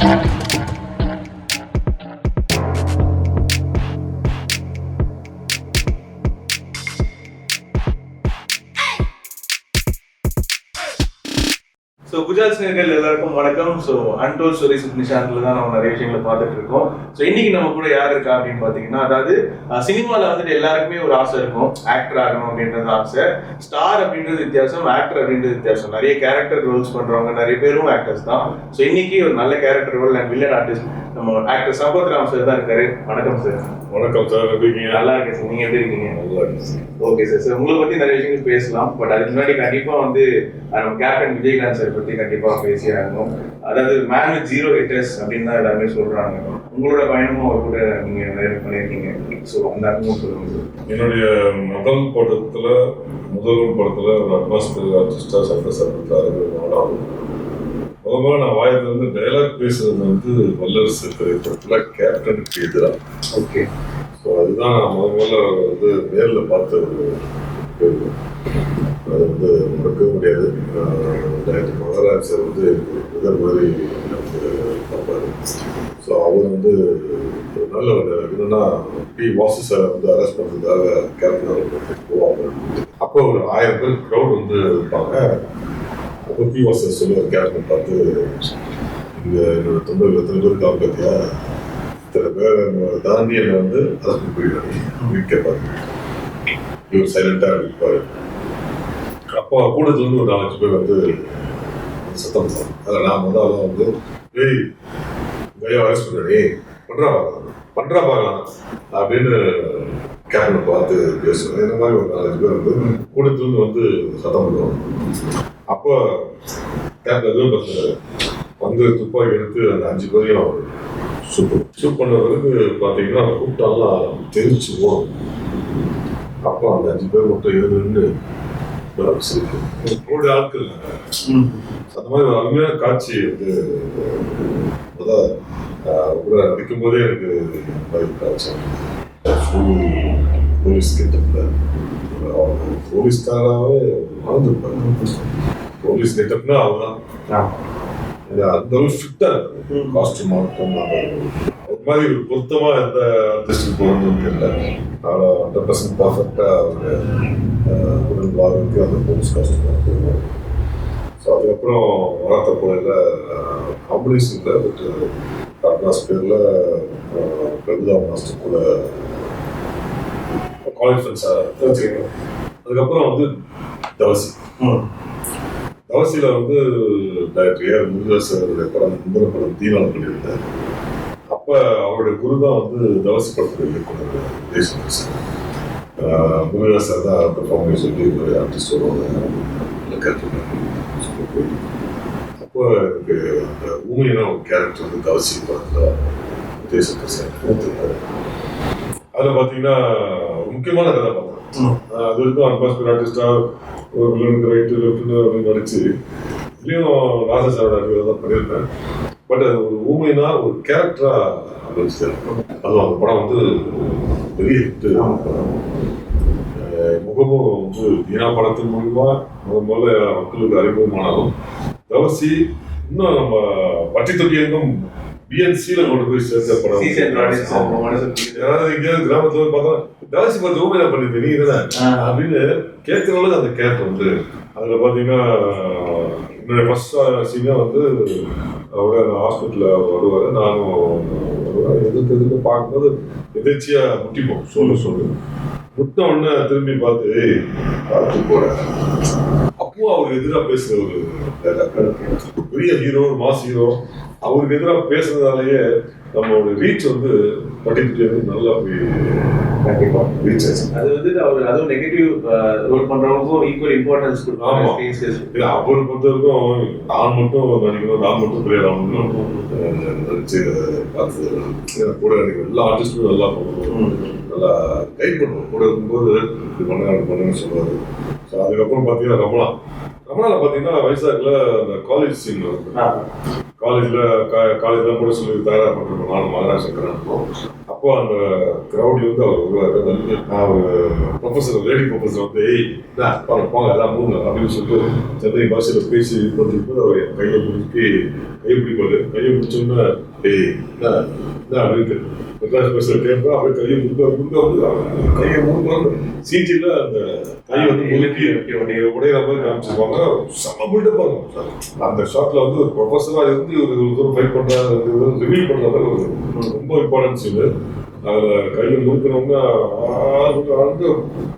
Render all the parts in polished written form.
So Gujarat நேயர்கள் எல்லாருக்கும் வணக்கம். ஸோ அன்டோல் ஸ்டோரிஸ் சேனல்ல தான் நம்ம நிறைய விஷயங்களை பார்த்துட்டு இருக்கோம். ஸோ இன்னைக்கு நம்ம கூட யார் இருக்கா அப்படின்னு பார்த்தீங்கன்னா, அதாவது சினிமாவில் வந்துட்டு எல்லாருக்குமே ஒரு ஆசை இருக்கும், ஆக்டர் ஆகணும் அப்படின்றது ஆசை. ஸ்டார் அப்படின்றது வித்தியாசம், ஆக்டர் அப்படின்றது வித்தியாசம். நிறைய கேரக்டர் ரோல்ஸ் பண்றவங்க நிறைய பேரும் ஆக்டர்ஸ் தான். ஸோ இன்னைக்கு ஒரு நல்ல character role and villain artist நம்ம ஆக்டர் சம்பத் ராம் சார் தான் இருக்காரு. வணக்கம் சார். வணக்கம் சார், எப்படி இருக்கீங்க? நல்லா இருக்கேன் சார், நீங்க எப்படி இருக்கீங்க? நல்லா இருக்கு. Okay sir. சார் உங்களை பத்தி நிறைய விஷயங்கள் பேசலாம், பட் அதுக்கு முன்னாடி கண்டிப்பா வந்து நம்ம கேப்டன் விஜயகாந்த் சார் பத்தி கண்டிப்பா பேசி ஆகணும். அதாவது மேன் வித் 0 haters அப்படின்னு தான் எல்லாருமே சொல்றாங்க. உங்களோட பயணமும் அவர் கூட நீங்க நிறைய பண்ணியிருக்கீங்க. ஸோ அந்த அனுபவம் சொல்லுங்க. என்னுடைய முதல் படத்துல ஒரு அட்மாஸ்பியர் ஆர்டிஸ்டா சக்சஸ் ஆகிட்டாரு. முதல்ல நான் வாயத்துல இருந்து டைலாக் பேசுறது வந்து வல்லரசு திரைப்படத்துல கேப்டனுக்கு எதிராக. ஓகே. ஸோ அதுதான் முதல்ல வந்து நேரில் பார்த்த ஒரு பேரு. அது வந்து மறக்கவே முடியாது. மகாராஜ் சார் வந்து முதல் மாதிரி எனக்கு பார்ப்பாரு. ஸோ அவர் வந்து ஒரு நல்ல என்னன்னா பி வாசு சாரை வந்து அரெஸ்ட் பண்ணுறதுக்காக கேப்டன் போவாங்க. அப்போ ஒரு 1000 பேர் க்ரௌட் வந்து இருப்பாங்க. அப்போ பி வாசு சொல்லுவார் கேப்டன் பார்த்து, இங்கே என்னோட தொண்டர்கள் எத்தனை பேர் காப்பாத்தியா, இத்தனை பேர் தாண்டி என்னை வந்து அரெஸ்ட் போயிடுறாங்க அப்படின்னு கேட்பாரு. இவர் சைலண்டாக இருப்பார். அப்போ கூட்டத்துல வந்து ஒரு 4-5 பேர் வந்து சத்தம் போவாங்க. அதில் நான் வந்து ஏய் கையை அரெஸ்ட் பண்ணுறே பண்றா பார்க்கலாம் அப்படின்னு கேப்டனை பார்த்து பேசுவேன். இந்த மாதிரி ஒரு 4-5 பேர் வந்து கூட்டத்துல வந்து சத்தம் பண்ணுவாங்க. அப்போ கேப்டன் எதுவும் பார்த்து வந்து துப்பாக்கி எடுத்து அந்த 5 பேரையும் ஷூட் பண்ணுறதுக்கு பார்த்தீங்கன்னா கூட்டம்லாம் தெரிச்சு போகும். அப்போ அந்த 5 பேர் மட்டும் இருந்து கோடி ஆட்கள் அந்த மாதிரி ஒரு அருமையான காட்சி வந்து கூட நடிக்கும் போதே எனக்கு காட்சி. போலீஸ் கெட்டப்ல போலீஸ்காராவே மறந்துருப்பாங்க. போலீஸ் கெட்டப்னா அவர்தான் அந்த அளவு ஃபிட்டா இருக்கு. காஸ்டியூம் ஆகட்டும், அது மாதிரி ஒரு பொருத்தமா எந்த ஆர்டிஸ்டுக்கு போகணும்னு தெரியல. 100% பர்ஃபெக்டா உடல் வாரத்துக்கு அந்த போலீஸ் காஸ்டியூம் போடுவாங்க. ஸோ அதுக்கப்புறம் வளர்த்த போயில காம்படிஷன் இல்லை, பட் அட்மாஸ்பியர்ல பிரபுதா மாஸ்டர் கூட காலேஜ் ஃப்ரெண்ட்ஸாக தெரிஞ்சுக்கணும். அதுக்கப்புறம் வந்து தவசியில் வந்து டைரக்டர் ஏஆர் முருகேசனுடைய முந்தின படம் தீவானம் பண்ணியிருந்தார். அப்போ அவருடைய குரு தான் வந்து தவசி படத்தில் இயக்குனர் தேசம் முருகேசர் தான் பெர்ஃபார்மன்ஸ் சொல்லி ஒரு ஆர்டிஸ்ட் வருவாங்க கேரக்டர். அப்போ எனக்கு அந்த ஊமையான ஒரு கேரக்டர் வந்து தவசி படத்தில் தேசப்பிரசாத். அதில் பார்த்தீங்கன்னா முக்கியமான கதாபாத்திரம். அது வரைக்கும் அட்மாஸ்பியர் ஆர்டிஸ்டா ஒரு வில்லனுக்கு ரைட்டு லெஃப்ட்னு அப்படின்னு நடிச்சு இதுலேயும் ராஜசாரோட அடிவில் தான் பண்ணியிருந்தேன். பட் அது ஒரு ஊமைனா ஒரு கேரக்டரா அமைச்சு. அதுவும் அந்த படம் வந்து பெரிய ஹிட்டு. முகமும் வந்து தீனா படத்தின் மூலியமா முதல்ல மக்களுக்கு அறிமுகமானாலும் தவசி இன்னும் நம்ம பட்டி தொட்டியங்கும் பிஎன்சில கொண்டு போய் சேர்ந்த படம். யாராவது எங்கேயாவது கிராமத்துல பார்த்தா தவசி பார்த்து ஊமையா பண்ணிட்டு நீ இதுதான் அப்படின்னு கேட்கறவங்களுக்கு அந்த கேரக்டர் வந்து அதுல பாத்தீங்கன்னா என்னுடைய ஃபர்ஸ்ட் சீனா வந்து அவரோட ஹாஸ்பிட்டல்ல வருவாரு. நானும் வருவேன். எதுக்கு பார்க்கும்போது எதிர்ச்சியா முட்டிப்போம். சொல்லு முட்ட உடனே திரும்பி பார்த்து பார்த்து போற. அப்போ அவருக்கு எதிராக பேசுற ஒரு பெரிய ஹீரோ, மாஸ் ஹீரோ, அவருக்கு எதிராக பேசுறதுனாலேயே நம்மளோட ரீச் வந்து பட்டிட்டு நல்லா போய் கண்டிப்பா ரீச் ஆச்சு. அது வந்து அவர் அதுவும் நெகட்டிவ் ரோல் பண்றவங்களுக்கும் ஈக்குவல் இம்பார்ட்டன்ஸ் கொடுப்பாங்க. அவரை பொறுத்த வரைக்கும் நான் மட்டும் நடிக்கணும், நான் மட்டும் பிளேயர் ஆகணும் நினைச்சு பார்த்து கூட நடிக்கணும். எல்லா ஆர்டிஸ்டும் நல்லா பண்ணுவோம், நல்லா கைட் பண்ணுவோம். கூட இருக்கும்போது இது பண்ணுங்கன்னு சொல்லுவாரு. ஸோ அதுக்கப்புறம் பார்த்தீங்கன்னா ரமணாவில் பார்த்தீங்கன்னா வைசாக்ல அந்த காலேஜ் சீன் காலேஜ்லாம் கூட சொல்லி தயாராக பண்ணிருக்கோம். நானும் மகாராஜ் சங்கரன். அப்போ அப்போ அந்த கிரௌட்ல இருந்து அவர் வருவாரு. அவர் ப்ரொஃபஸர் லேடி ப்ரொஃபஸர் வந்து போங்க எல்லாம் மூணு அப்படின்னு சொல்லிட்டு சென்னை பாஷையில பேசி பண்ணிட்டு அவர் கையை பிடிப்பாரு. கையை பிடிச்சோன்னா என்ன அப்படின்னு மெட்ராஸ் பஸ்ல கேட்பா அப்படியே கையை கையை மூணு சிஜில அந்த கை வந்து முழுக்கி உடையிற மாதிரி காமிச்சிருப்பாங்க. செம்ம பில்டப் பாருங்க. அந்த ஷாட்ல வந்து ஒரு ப்ரொஃபஸரா இருந்து ஒரு ஃபைட் பண்றாரு ரிவீல் பண்ற மாதிரி ஒரு ரொம்ப இம்பார்ட்டன்ட் சீனு. அதில் கையில் முழுக்கிறவங்க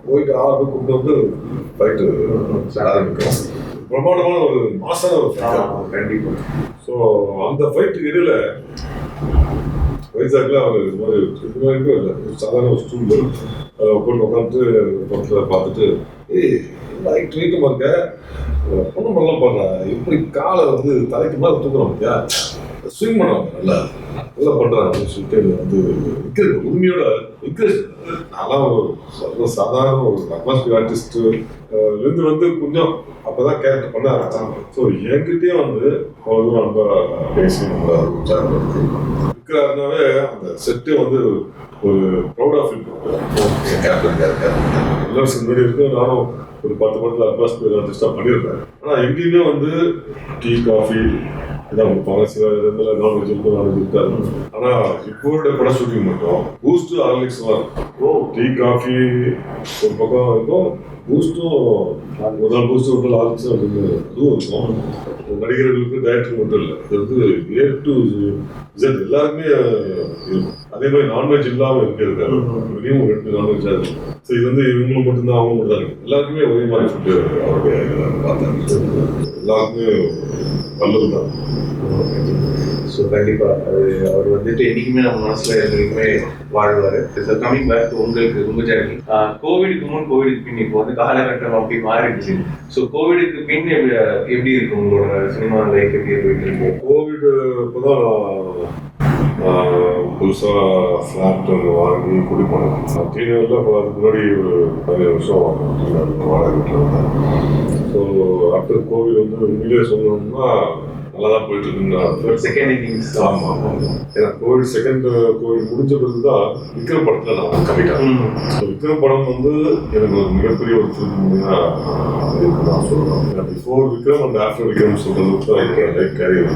போயிட்டு கூப்பிட்டு வந்து ஃபைட்டு ஆரம்பிக்கும். பிரமாண்டமான ஒரு மாசான ஒரு ஃபைட் கண்டிப்பாக. ஸோ அந்த ஃபைட்டுக்கு இடையில வைசாக்ல அவர் இது மாதிரி இல்லை சாதாரண ஒரு ஸ்டூல் உட்காந்து படத்தில் பார்த்துட்டு ட்ரீட்டமாக இருக்க ஒன்றும் பண்ணலாம் பாடுறா எப்படி காலை வந்து தலைக்கு மேலே தூக்குறோம் இல்லையா ஸ்விங் பண்ணுவாங்க நல்லா பண்ணுறாங்க அப்படின்னு சொல்லிட்டு வந்து விற்கிறது உண்மையோட விற்கிறது. நான்லாம் ஒரு சாதாரண ஒரு அட்மாஸ்பியர் ஆர்டிஸ்ட்டு இருந்து வந்து கொஞ்சம் அப்போதான் கேரக்டர் பண்ண ஆரம்பிச்சாங்க. ஸோ என்கிட்டயே வந்து அவ்வளோ ரொம்ப பேசி நம்ம இருக்கிறாருனாவே அந்த செட்டே வந்து ஒரு ப்ரௌடாக ஃபீல் பண்ணுவேன். எல்லாரும் முன்னாடி இருக்கு. நானும் ஒரு 10 படத்தில் அட்மாஸ்பியர் ஆர்டிஸ்டாக பண்ணியிருப்பேன். ஆனால் எங்கேயுமே வந்து டீ காஃபி இதான் கொடுப்பாங்க. சில இடத்துல நான்வெஜ் இருக்கும், நான்வெஜ் இருக்காது. ஆனால் இப்போட படம் ஷூட்டிங் மட்டும் பூஸ்ட் ஹார்லிக்ஸ்லாம் இருக்கும். டீ காஃபி ஒரு பக்கம் இருக்கும், பூஸ்ட்டும் ஒரு நாள் பூஸ்ட் ஒரு நாள் ஹார்லிக்ஸும் அப்படின்னு அதுவும் இருக்கும். நடிகர்களுக்கு டைரக்டர் மட்டும் இல்லை, இது வந்து A to Z எல்லாருமே இருக்கும். அதே மாதிரி நான்வெஜ் இல்லாமல் இருக்காது, மினிமம் 2 நான்வெஜ் ஆகுது. ஸோ இது வந்து இவங்களுக்கு மட்டும்தான் அவங்க மட்டும் தான் இருக்கு. எல்லாருக்குமே ஒரே மாதிரி ஃபுட்டு அவருடைய பார்த்தாங்க. எல்லாருக்குமே நல்லது தான். ஸோ கண்டிப்பாக அது அவர் வந்துட்டு என்றைக்குமே நம்ம மனசில் என்றைக்குமே வாழ்வார். சார் கமிங் பேக் உங்களுக்கு உங்கள் ஜர்னி கோவிடுக்கு முன் கோவிடுக்கு பின் இப்போ வந்து காலகட்டம் அப்படி மாறிடுச்சு. ஸோ கோவிடுக்கு பின் எப்படி இருக்கு உங்களோட சினிமா லைஃப் எப்படி போயிட்டு இருக்கு? கோவிடு இப்போதான் புதுசாக ஃப்ளாட் ஒன்று வாங்கி குடிப்போனேன். டீனரில் இப்போ அதுக்கு முன்னாடி ஒரு 15 வருஷம் வாடகை வீட்டில் இருந்தேன். ஸோ ஆஃப்டர் கோவிட் வந்து உண்மையிலே சொல்லணும்னா நல்லா தான் போயிட்டு இருக்குன்னு செகண்ட் இன்னிங்ஸ். ஆமாம், ஏன்னா கோவிட் முடிஞ்ச பிறகு தான் விக்ரம் படத்தில் நான் கமிட் ஆனேன். ஸோ விக்ரம் படம் வந்து எனக்கு ஒரு மிகப்பெரிய ஒரு திருப்தியாக இருக்குன்னு நான் சொல்லுவேன். Before Vikram and after Vikram சொல்றதுக்கு தான் என்னோட லைஃப் கேரியர்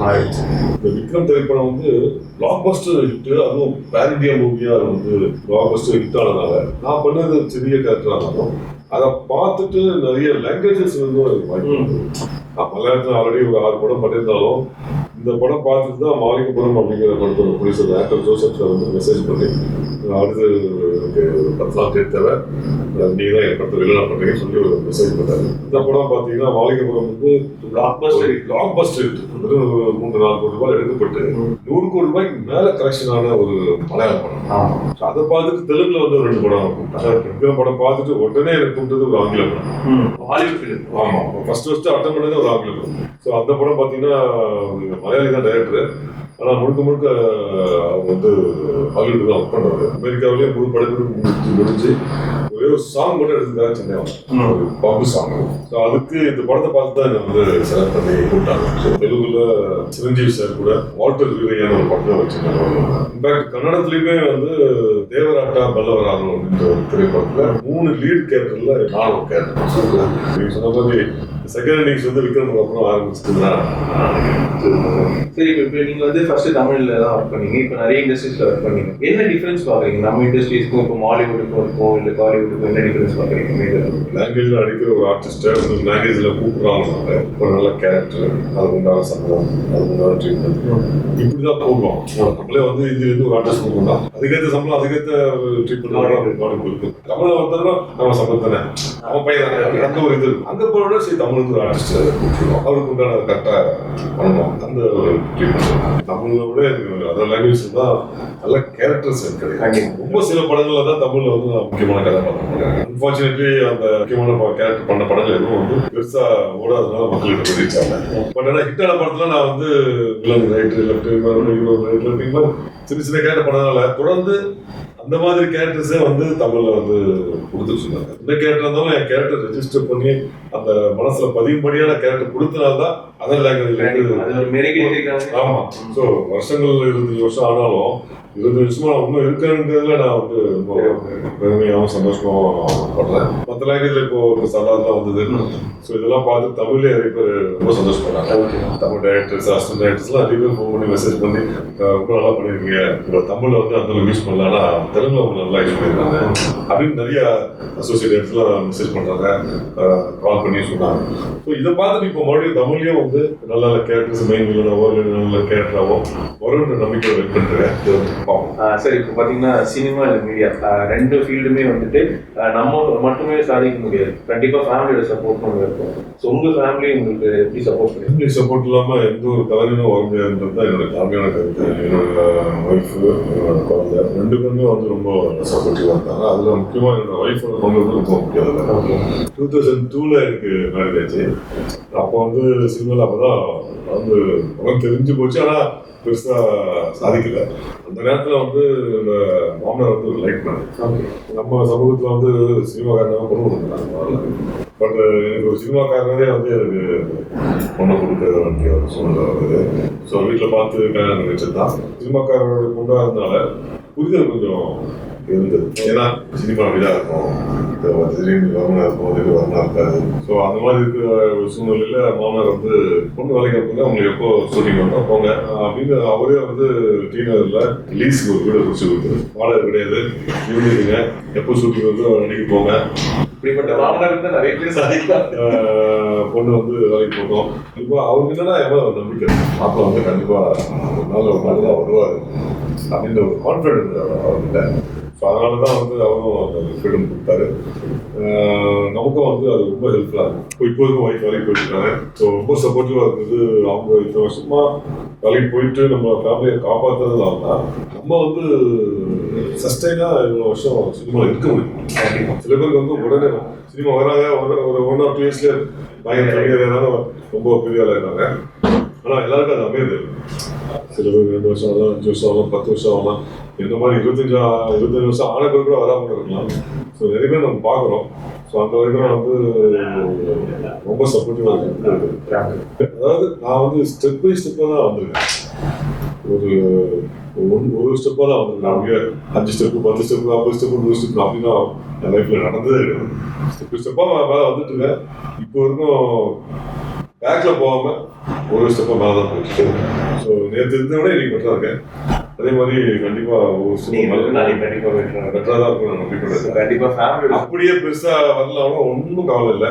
ஆயிடுச்சு. இந்த விக்ரம் திரைப்படம் வந்து பிளாக் பஸ்டர் ஹிட், அதுவும் பேன் இண்டியா மூவியாக வந்து பிளாக் பஸ்டர் ஹிட் ஆனதுனால நான் பண்ணது சிறிய கேரக்டராக இருந்தாலும் அதை பார்த்துட்டு நிறைய லாங்குவேஜஸ் வந்து வாய்ப்பு. நான் மலையாளத்தில் ஆல்ரெடி ஒரு 6 படம் பண்ணியிருந்தாலும் இந்த படம் பார்த்துட்டு தான் மாளிகைபுரம் அப்படிங்கிற படத்தோட ப்ரொடியூசர் ஆக்டர் ஜோசப் சார் வந்து மெசேஜ் பண்ணி அடுத்து எனக்கு 10 நாள் தேவை, நீங்கள் தான் என் படத்தை வெளியே பண்ணுறீங்கன்னு சொல்லி ஒரு மெசேஜ் பண்ணாரு. இந்த படம் பார்த்தீங்கன்னா மாளிகைபுரம் வந்து பிளாக் பஸ்டர் 3-4 கோடி ரூபாய் எடுக்கப்பட்டு 100 கோடி ரூபாய்க்கு மேலே கலெக்ஷன் ஆன ஒரு மலையாள படம். அதை பார்த்துட்டு தெலுங்குல வந்து 2 படம் இந்த படம் பார்த்துட்டு உடனே எனக்கு கூப்பிட்டது ஒரு ஆங்கில படம், ஹாலிவுட் ஃபிலிம். ஆமாம், ஃபர்ஸ்ட் அட்டன் பண்ணது ஒரு ஆங்கில படம். ஸோ அந்த படம் பார்த்தீங்கன்னா மலையாளி தான் டைரக்டர், ஆனால் முழுக்க அவங்க வந்து ஹாலிவுட் தான் ஒர்க் பண்ணுறாங்க. அமெரிக்காவிலேயே முழு படத்துக்கு முடிஞ்சு ஒரே ஒரு சாங் மட்டும் எடுத்துக்காக சென்னை ஒரு பாம்பு சாங். ஸோ அதுக்கு இந்த படத்தை பார்த்து தான் என்னை வந்து செலக்ட் பண்ணி கூப்பிட்டாங்க. ஸோ தெலுங்குல சிரஞ்சீவி சார் கூட வால்டர் வீரையான ஒரு படம் வச்சிருக்காங்க. இன்ஃபேக்ட் கன்னடத்துலேயுமே வந்து தேவராட்டா பல்லவராகணும் அப்படின்ற ஒரு திரைப்படத்தில் 3 லீட் கேரக்டர்ல நான் ஒரு கேரக்டர். நீங்கள் சொன்ன மாதிரி செகண்ட் இன்னிங்ஸ் வந்து விக்ரம் அப்புறம் ஆரம்பிச்சதுன்னா சரி. இப்போ நீங்கள் வந்து ஃபர்ஸ்ட் தமிழ்ல தான் ஒர்க் பண்ணீங்க, இப்போ நிறைய இண்டஸ்ட்ரீஸ்ல ஒர்க் பண்ணீங்க. என்ன டிஃபரன்ஸ் பார்க்குறீங்க நம்ம இண்டஸ்ட்ரீஸ்க்கும் இப்போ மாலிவுட்டுக்கும் இருக்கும் இல்லை காலிவுட்டுக்கும் என்ன டிஃபரன்ஸ் பார்க்குறீங்க? லாங்குவேஜில் அடிக்கிற ஒரு ஆர்டிஸ்ட்டை லாங்குவேஜில் கூப்பிட்றாங்க, ஒரு நல்ல கேரக்டர், அதுக்கு உண்டான சம்பளம், அதுக்கு உண்டான ட்ரீட்மெண்ட், இப்படி தான் போடுவோம். நம்மளே வந்து இதுலேருந்து ஒரு ஆர்டிஸ்ட் கூப்பிடலாம், அதுக்கேற்ற சம்பளம் அதுக்கேற்ற ட்ரீட்மெண்ட் இருக்கு. தமிழில் ஒருத்தரும் நம்ம சம்பளம் தானே, அவன் பையன் தானே, அந்த ஒரு இது இருக்கும். அங்கே போனோட சரி தமிழுக்கு ஒரு ஆர்டிஸ்ட் கூப்பிடுவோம், அவருக்கு உண்டான கரெக்டாக பண்ணுவோம். அந்த ஒரு ட்ரீட்மெண்ட் தமிழை விட அதர் லாங்குவேஜ் தான் நல்ல கேரக்டர்ஸ் கிடையாது. ரொம்ப சில படங்கள்ல தான் தமிழ்ல வந்து முக்கியமான கதாபாத்திரம் பண்ணுறாங்க. அன்பார்ச்சுனேட்லி அந்த முக்கியமான கேரக்டர் பண்ண படங்கள் எதுவும் வந்து பெருசா ஓடாதனால மக்கள்கிட்ட ரீச்சாங்க. பட் ஆனால் ஹிட்டான படத்துல நான் வந்து villain right left hero right left சின்ன கேரக்டர் பண்ணதுனால தொடர்ந்து அந்த மாதிரி கேரக்டர்ஸே வந்து தமிழ்ல வந்து கொடுத்துட்டு சொன்னாங்க. இந்த கேரக்டர் இருந்தாலும் என் கேரக்டர் ரெஜிஸ்டர் பண்ணி அந்த மனசுல பதிவுபடியான கேரக்டர் கொடுத்தனால்தான் அதர் லாங்குவேஜ். ஆமா, ஸோ வருஷங்கள் 25 வருஷம் ஆனாலும் 20 வருஷமா இன்னும் இருக்குன்றதுல நான் வந்து ரொம்ப பெருமையாகவும் சந்தோஷமாகவும் படுறேன். மற்ற லாங்குவேஜ்ல இப்போ ஒரு சலாதான் வந்தது. ஸோ இதெல்லாம் பார்த்து தமிழ்ல நிறைய பேர் ரொம்ப சந்தோஷப்படுறாங்க. தமிழ் டைரக்டர்ஸ், அசிஸ்டன்ட் டைரக்டர்ஸ்லாம் நிறைய பேர் ஃபோன் பண்ணி மெசேஜ் பண்ணி ரொம்ப நல்லா பண்ணியிருக்கீங்க, உங்களோட தமிழ்ல வந்து அந்த யூஸ் பண்ணலாம், ஆனால் தெலுங்குல அவங்க நல்லா யூஸ் பண்ணியிருக்காங்க அப்படின்னு நிறைய அசோசியேட்ஸ்லாம் மெசேஜ் பண்ணுறாங்க, கால் பண்ணி சொன்னாங்க. ஸோ இதை பார்த்துட்டு இப்போ மறுபடியும் தமிழ்லேயும் வந்து நல்ல நல்ல கேரக்டர்ஸ் மெயின் வில்லனாவோ இல்லை நல்ல கேரக்டராகவோ வரும்ன்ற நம்பிக்கை வெயிட் பண்ணுறேன். சார் இப்போ பார்த்தீங்கன்னா சினிமா இல்லை மீடியா ரெண்டு ஃபீல்டுமே வந்துட்டு நம்ம மட்டுமே சாதிக்க முடியாது. கண்டிப்பாக ஃபேமிலியோட சப்போர்ட் நம்ம இருக்கும். ஸோ உங்கள் ஃபேமிலி உங்களுக்கு எப்படி சப்போர்ட் பண்ணி? ஃபேமிலி சப்போர்ட் இல்லாமல் எந்த ஒரு கலைஞனும் வர முடியாதுன்றது தான் என்னோட தாழ்மையான கருத்து. என்னோட ஒய்ஃபு, என்னோட குழந்தை ரெண்டு பேருமே வந்து ரொம்ப சப்போர்ட்டிவாக இருந்தாங்க. அதில் முக்கியமாக என்னோட ஒய்ஃபோட பங்கு வந்து ரொம்ப முக்கியம். 2002 எனக்கு மேரேஜ் ஆச்சு. அப்போ வந்து சினிமாவில் அப்போ தான் வந்து தெரிஞ்சு போச்சு, ஆனால் பெருசாக சாதிக்கல. அந்த நேரத்தில் வந்து இந்த மாமனார் வந்து ஒரு லைக் பண்ணாங்க. நம்ம சமூகத்தில் வந்து சினிமாக்காரனாக பொண்ணு கொடுக்குறாங்க. பட் எனக்கு ஒரு சினிமாக்காரனே வந்து எனக்கு பொண்ணை கொடுக்க வேண்டிய ஒரு சூழ்நிலை வருது. ஸோ வீட்டில் பார்த்து கல்யாணம் வச்சது தான். சினிமாக்காரனோட பொண்ணாக இருந்தனால புரிதல் கொஞ்சம் இருந்தது. ஏன்னா சினிமா அப்படிதான் இருக்கும், திடீர்னு வரணும் இருக்கும், திடீர்னு வரணும் இருக்காது. ஸோ அந்த மாதிரி இருக்கிற ஒரு சூழ்நிலையில மாமனார் வந்து பொண்ணு வேலைக்கு போங்க, அவங்களுக்கு எப்போ ஷூட்டிங் வந்தால் போங்க அப்படின்னு அவரே வந்து டீனர்ல லீஸுக்கு ஒரு வீடு பிடிச்சி கொடுத்துரு. வாடகை கிடையாது, இருந்துருங்க, எப்போ ஷூட்டிங் வந்து நடிக்க போங்க. இப்படிப்பட்ட மாமனாருக்கு தான் நிறைய பேர் சாதிக்கலாம். பொண்ணு வந்து வேலைக்கு போட்டோம். இப்போ அவருக்கு என்னன்னா எவ்வளோ நம்பிக்கை, மாப்பிள்ள வந்து கண்டிப்பாக ஒரு நாள் தான் வருவார் அப்படின்ற ஒரு கான்ஃபிடென்ட் அவர்கிட்ட. ஸோ அதனால தான் வந்து அவரும் அந்த ஃப்ரீடம் கொடுத்தாரு. நமக்கும் வந்து அது ரொம்ப ஹெல்ப்ஃபுல்லாக இருக்கும். இப்போதுக்கும் ஒய்ஃப் வேலைக்கு போயிட்டுருக்காங்க. ஸோ ரொம்ப சப்போர்ட்டிவாக இருந்தது. அவங்க இத்தனை வருஷமா வேலைக்கு போயிட்டு நம்ம ஃபேமிலியை காப்பாற்றுறதுனால தான் நம்ம வந்து சஸ்டைனாக இவ்வளோ வருஷம் சினிமாவில் இருக்க முடியும். சில பேருக்கு வந்து உடனே சினிமா வராங்க, ஒரு 1 or 2 இயர்ஸ்லேயே பயங்கர கலைஞராக ரொம்ப பெரிய ஆளாக இருக்காங்க. ஆனால் எல்லாருக்கும் அது அமையுது. சில பேர் 2 வருஷம் ஆகலாம், 5 வருஷம் ஆகலாம், 10 வருஷம் ஆகலாம். இந்த மாதிரி 25 வருஷம் ஆன பேர் கூட வராமல் இருக்கலாம். ஸோ நிறைய பேர் நம்ம பார்க்குறோம். ஸோ அந்த வரைக்கும் வந்து ரொம்ப சப்போர்ட்டிவாக இருக்கு. அதாவது நான் வந்து ஸ்டெப் பை ஸ்டெப்பாக தான் வந்திருக்கேன். ஒரு ஸ்டெப்பாக தான் வந்திருக்கேன். அப்படியே 5 ஸ்டெப்பு, 10 ஸ்டெப்பு, 50 ஸ்டெப்பு, 100 ஸ்டெப்பு அப்படின்னா என் லைஃப்பில் நடந்ததே கிடையாது. ஸ்டெப் ஸ்டெப்பாக மேலே வந்துட்டு இருக்கேன். இப்போ வரைக்கும் பேக்கில் போகாமல் ஒரு ஸ்டெப்பாக மேலே தான் போயிட்டு. ஸோ நேற்று இருந்த விட இன்னைக்கு பெட்டராக இருக்கேன். அதே மாதிரி கண்டிப்பா பெட்டரா தான் இருக்கும் நம்பிக்கை. கண்டிப்பா ஃபேமிலி அப்படியே பெருசா வரலாம் ஒன்றும் கவலை இல்லை,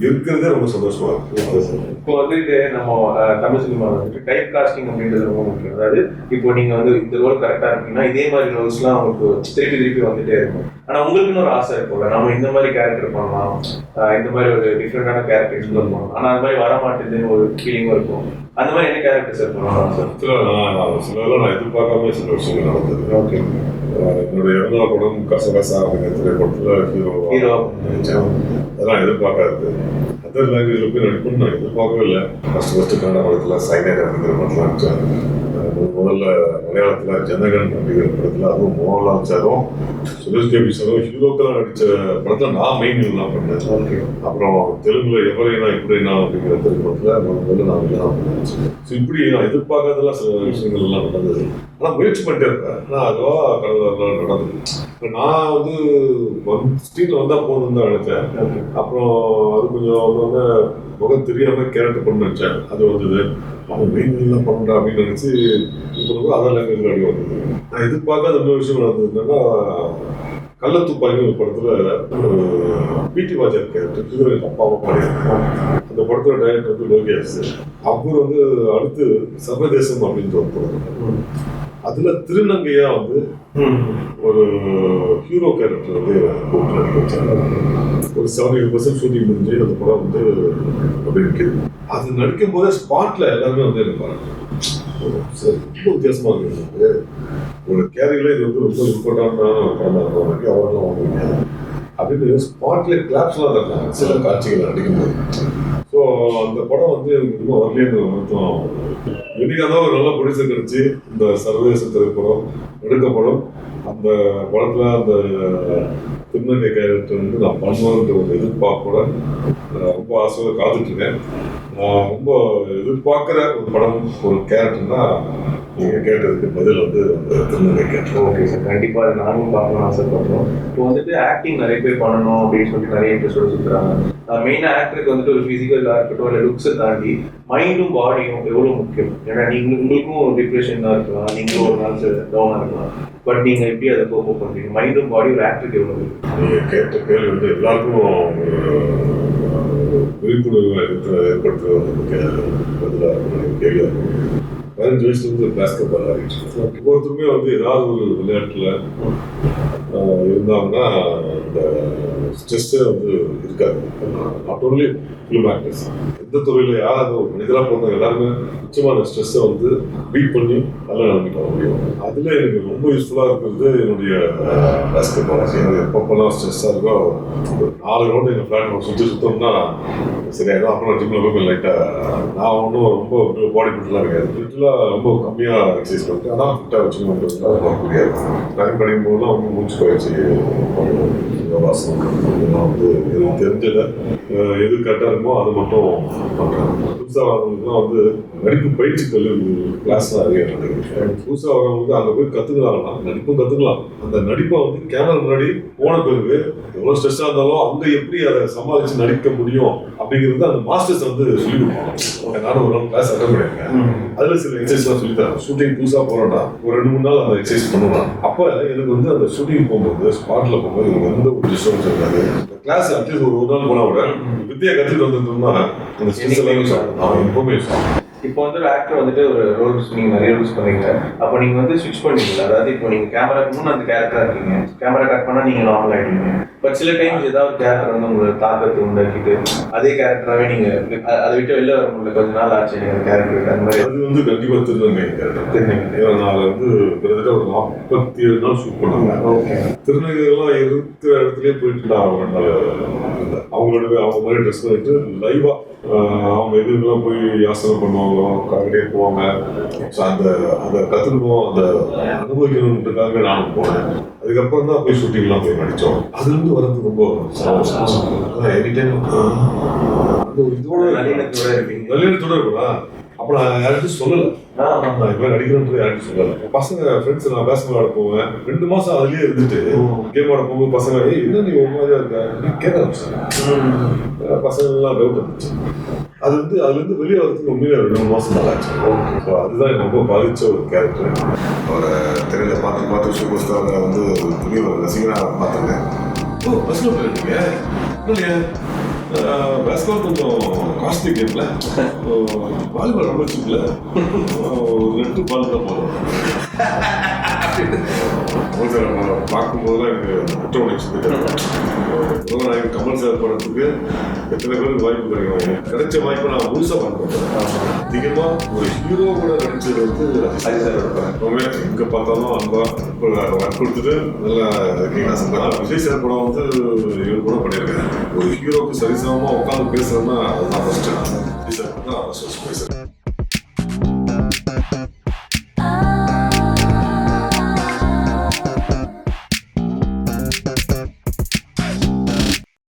இருக்கிறதே ரொம்ப சந்தோஷமா இருக்கு. இப்போ வந்துட்டு நம்ம தமிழ் சினிமா வந்துட்டு டைப் காஸ்டிங் அப்படின்றது ரொம்ப முக்கியம். அதாவது இப்போ நீங்க வந்து இந்த ரோல் கரெக்டா இருக்கீங்கன்னா இதே மாதிரி ரோல்ஸ்லாம் உங்களுக்கு திருப்பி வந்துட்டே இருக்கும். ஆனா உங்களுக்குன்னு ஒரு ஆசை இருக்கும்ல, நம்ம இந்த மாதிரி கேரக்டர் பண்ணலாம், இந்த மாதிரி ஒரு டிஃப்ரெண்டான கேரக்டர் எக்ஸ்ப்ளோர் பண்ணலாம், ஆனா அந்த மாதிரி வர மாட்டேங்குதுன்னு ஒரு ஃபீலிங்கும் இருக்கும். அந்த மாதிரி என்ன கேரக்டர் சார் பண்ணலாம் சார்? சிலதெல்லாம் நான் எதிர்பார்க்காம சில விஷயங்கள் நடந்தது. ஓகே, என்னுடைய இறந்தா படம் கசகசா அப்படிங்கிற திரைப்படத்தில் ஹீரோ அதெல்லாம் எதிர்பார்க்காது. அதர் லாங்குவேஜில் போய் நடிப்புன்னு நான் எதிர்பார்க்கவே இல்லை. ஃபஸ்ட்டு கன்னட படத்தில் சைனர் அப்படிங்கிற படத்தில் நடித்தேன். முதல்ல மலையாளத்தில் ஜனகன் அப்படிங்கிற படத்தில் அதுவும் மோகன்லால் சாரும் சுரேஷ் கோபி சாரும் ஹீரோக்கெல்லாம் நடித்த படத்தில் நான் மெயின் தான் பண்ணேன். ஓகே, அப்புறம் தெலுங்குல எவரைனா எப்படினா அப்படிங்கிற திரைப்படத்தில் முதல்ல நான் எல்லாம் பண்ணேன். ஸோ இப்படி நான் எதிர்பார்க்காதெல்லாம் சில விஷயங்கள் எல்லாம் நடந்தது. ஆனால் முயற்சி பண்ணிட்டே இருப்பேன். ஆனால் அதுவாக கடவுள் நடந்தது. இப்போ நான் வந்து ஸ்க்ரீனில் வந்தால் போகணுன்னு தான் நினைச்சேன். அப்புறம் அது கொஞ்சம் வந்து முகம் தெரியாமல் கேரக்டர் பண்ண நினச்சேன். அது வந்தது. அவன் மெயின்லாம் பண்ணுறா அப்படின்னு நினச்சி இப்போ அதர் லாங்குவேஜில் அப்படி வந்தது. நான் எதிர்பார்க்காத இன்னொரு விஷயம் நடந்தது என்னன்னா, கள்ளத்துப்பாக்கி ஒரு படத்தில் பிடி வாஜர் கேரக்டர் எனக்கு அப்பாவும் பாடியிருக்கேன். அந்த படத்தோட டைரக்டர் வந்து லோகேஷ். அவர் வந்து அடுத்து சர்வதேசம் அப்படின்ற ஒரு படம், அதில் திருநங்கையா வந்து ஒரு ஹீரோ கேரக்டர் வந்து நடிக்க வச்சாங்க. ஒரு 70% ஷூட்டிங் முடிஞ்சு அந்த படம் வந்து அப்படி நிற்கிது. அது நடிக்கும் போதே ஸ்பாட்ல எல்லாருமே வந்து எனக்கு பாருங்க சார் ரொம்ப வித்தியாசமா இருக்கு. ஒரு கேரியில இது வந்து ரொம்ப இம்பார்ட்டன்டான படமா இருக்கிற அவரெல்லாம் வாங்குவீங்க அப்படின்னு ஸ்பாட்ல கிளாப்ஸ்லாம் தந்தாங்க சில காட்சிகள் நடிக்கும்போது. ஸோ அந்த படம் வந்து எனக்கு இன்னும் வரலேன்னு வருத்தம். இன்னைக்கு அதான் ஒரு நல்ல ப்ரொடியூசர் கிடைச்சி இந்த சர்வதேச திரைப்படம் எடுக்கப்படும். அந்த படத்தில் அந்த திருநங்கை கேரக்டர் வந்து நான் பண்ணுவேன்ற ஒரு எதிர்பார்ப்போட ரொம்ப ஆசையாக காத்துட்ருக்கேன். நான் ரொம்ப எதிர்பார்க்குற ஒரு படம் ஒரு கேரக்டர்னா நீங்கள் கேட்டதுக்கு பதில் வந்து அந்த திருநங்கை கேட்டோம். ஓகே சார், கண்டிப்பாக அது நானும் பார்க்கணும்னு ஆசைப்படுறோம். இப்போ வந்துட்டு ஆக்டிங் நிறைய பேர் பண்ணணும் அப்படின்னு சொல்லிட்டு நிறைய இன்ட்ரெஸ்டோட சுற்றுறாங்க. மெயினாக ஆக்டருக்கு வந்துட்டு ஒரு ஃபிசிக்கலாக இருக்கட்டும் இல்லை லுக்ஸை தாண்டி மைண்டும் பாடியும் எவ்வளோ முக்கியம். ஏன்னா உங்களுக்கும் டிப்ரெஷனாக இருக்கலாம், நீங்களும் ஒரு நாள் டவுனாக இருக்கலாம். பட் நீங்கள் எப்படி அதை கோப் பண்ணுறீங்க? மைண்டும் பாடி ஒரு ஆக்டருக்கு எவ்வளோ இருக்கு? நீங்கள் கேட்ட கேள்வி வந்து எல்லாருக்கும் விழிப்புணர்வு ஏற்படுத்துகிற ஒரு பதிலாக இருக்கும் கேள்வியாக இருக்கும். 15 வயசுலேருந்து பேஸ்கெட் பால் ஆகிடுச்சு. ஒவ்வொருத்தருமே வந்து ஏதாவது ஒரு விளையாட்டில் இருந்தாங்கன்னா இந்த ஸ்ட்ரெஸ்ஸே வந்து இருக்காது. நாட் ஓன்லி ஃபிலிம் ஆக்டர்ஸ், எந்த துறையில் யாராவது ஒரு மனிதராக பிறந்தவங்க எல்லாருமே நிச்சயமான ஸ்ட்ரெஸ்ஸை வந்து பீட் பண்ணி நல்ல நிலைமைக்கு வர முடியும். அதில் எனக்கு ரொம்ப யூஸ்ஃபுல்லாக இருக்கிறது என்னுடைய பேஸ்கெட் பால். எனக்கு எப்பப்பெல்லாம் ஸ்ட்ரெஸ்ஸாக இருக்கோ ஒரு 4 ரவுண்டு எங்கள் ஃப்ளாட் சுற்றோம்னா சரியாயிடும். அப்புறம் ஜிம்மில் போய் லைட்டாக நான் ஒன்றும் ரொம்ப பாடி ஃபிட்லாம் இருக்காது, ஃபிட்லாம் ரொம்ப கம்மியாக எக்ஸசைஸ் பண்ணிட்டு ஆனால் ஃபிட்டாக வச்சுக்கணும் முடியாது. டைம் கிடைக்கும் போதுலாம் வந்து மூச்சு பயிற்சி யோகாசனம் இதெல்லாம் வந்து எனக்கு தெரிஞ்சதை எது கரெக்டாக இருக்குமோ அதை மட்டும் பண்ணுறேன். புதுசாக வரவங்களுக்குலாம் வந்து நடிப்பு பயிற்சி கல்லூரி கிளாஸ்லாம் நிறைய நடக்குது. புதுசாக வரவங்களுக்கு அங்கே போய் கற்றுக்கலாம்னா நடிப்பும் கற்றுக்கலாம். அந்த நடிப்பை வந்து கேமரா முன்னாடி போன பிறகு எவ்வளோ ஸ்ட்ரெஸ்ஸாக இருந்தாலும் அங்கே எப்படி அதை சமாளித்து நடிக்க முடியும் அப்படிங்கிறது அந்த மாஸ்டர்ஸ் வந்து சொல்லிக் கொடுப்பாங்க. நானும் ஒரு நாள் கிளாஸ் அட்டன் பண்ணியிருக்கேன். அதில் சில எக்ஸசைஸ்லாம் சொல்லித்தரேன். ஷூட்டிங் புதுசாக போகிறோன்னா ஒரு 2-3 நாள் அந்த எக்ஸசைஸ் பண்ணுவேன். அப்போ எனக்கு வந்து அந்த ஷூட்டிங் போகும்போது ஸ்பாட்டில் போகும்போது எனக்கு எந்த ஒரு டிஸ்டர்பன்ஸ் இருக்காது. கிளாஸ் அட்லீஸ்ட் ஒரு நாள் போனால் கூட வித்தியா கற்றுட்டு வந்துட்டோம்னா அந்த ஸ்ட்ரெஸ் எல்லாம் எப்பவுமே இப்போ வந்து ஒரு ஆக்டர் வந்துட்டு ஒரு ரோல்ஸ் நீங்கள் நிறைய ரோல்ஸ் பண்ணுறீங்க. அப்போ நீங்கள் வந்து ஸ்விட்ச் பண்ணுவீங்களா? அதாவது இப்போ நீங்கள் கேமராக்கு முன்னே அந்த கேரக்டராக இருக்கீங்க, கேமரா கட் பண்ணால் நீங்கள் நார்மல் ஆகிடுவீங்க. பட் சில டைம்ஸ் ஏதாவது ஒரு கேரக்டர் வந்து உங்களை தாக்கத்தை உண்டாக்கிட்டு அதே கேரக்டராகவே நீங்கள் அதை விட்டு வெளில வர முடியல, கொஞ்ச நாள் ஆச்சு அந்த கேரக்டர் அந்த மாதிரி. அது வந்து கண்டிப்பாக திருநங்கை கேரக்டர். நான் வந்து கிட்டத்தட்ட ஒரு 47 நாள் ஷூட் பண்ணாங்க. ஓகே, திருநங்கைகள்லாம் இருக்கிற இடத்துலயே போயிட்டு நான் அவங்களோட அவங்க மாதிரி ட்ரெஸ் பண்ணிட்டு லைவா அவங்க இதுக்கெல்லாம் போய் யாசனம் பண்ணுவாங்களோ காக்கடியே போவாங்க. ஸோ அதை கற்றுக்கணும், அதை அனுபவிக்கணுன்றதுக்காக நானும் போனேன். அதுக்கப்புறம் தான் போய் ஷூட்டிங்லாம் போய் நடித்தோம். அதுலேருந்து வரது ரொம்ப எனி டைம் அந்த இதோட நல்லிணத்தோட இருக்கும்னா. அப்போ நான் யார்கிட்டையும் சொல்லலை, நான் இப்போ நடிக்கிறேன்றது யார்கிட்டையும் சொல்லலை. பசங்க ஃப்ரெண்ட்ஸ் நான் பேஸ்கெட் விளையாட போவேன். 2 மாதம் அதுலேயே இருந்துட்டு கேம் ஆட போகும்போது பசங்க என்ன நீ ஒரு மாதிரியா இருக்க அப்படின்னு கேட்க ஆரம்பிச்சாங்க. பசங்கள்லாம் டவுட் இருந்துச்சு. அது வந்து அதுலேருந்து வெளியே வரதுக்கு உண்மையிலே 2 மாதம் நல்லா ஆச்சு. ஸோ அதுதான் எனக்கு ரொம்ப பாதித்த ஒரு கேரக்டர். அவரை திரையில் பார்த்து சூப்பர் ஸ்டாரை வந்து துணி ஒரு ரசிகனாக பார்த்துங்க. ஓ பஸ்ஸில் போயிருக்கீங்க இல்லையா? பேஸ்பால் கொஞ்சம் காஸ்ட்லி கேம்ல, வாலிபால் ரொம்ப சீப்பில், ஒரு 2 பால் தான் போதும். பார்க்கும்போதுலாம் எனக்கு குற்ற உணர்ச்சி. நான் கமல் சார் படத்துக்கு எத்தனை பேருக்கு வாய்ப்பு கிடைக்கும். கிடைச்ச வாய்ப்பை நான் முழுசாக பார்க்க அதிகமாக ஒரு ஹீரோ கூட நடிச்சது வந்து அஜய் சார் இருப்பேன். எங்கே பார்த்தாலும் அன்பா ஒர்க் கொடுத்துட்டு நல்லா இருக்கீங்க. விஜய் சார் படம் வந்து இவர் கூட பண்ணியிருக்கேன். ஒரு ஹீரோக்கு சரிசமமாக உட்காந்து பேசுகிறேன்னா அதுதான் ஃபஸ்ட்டு. விஜய் சார் தான் பேசுகிறேன்.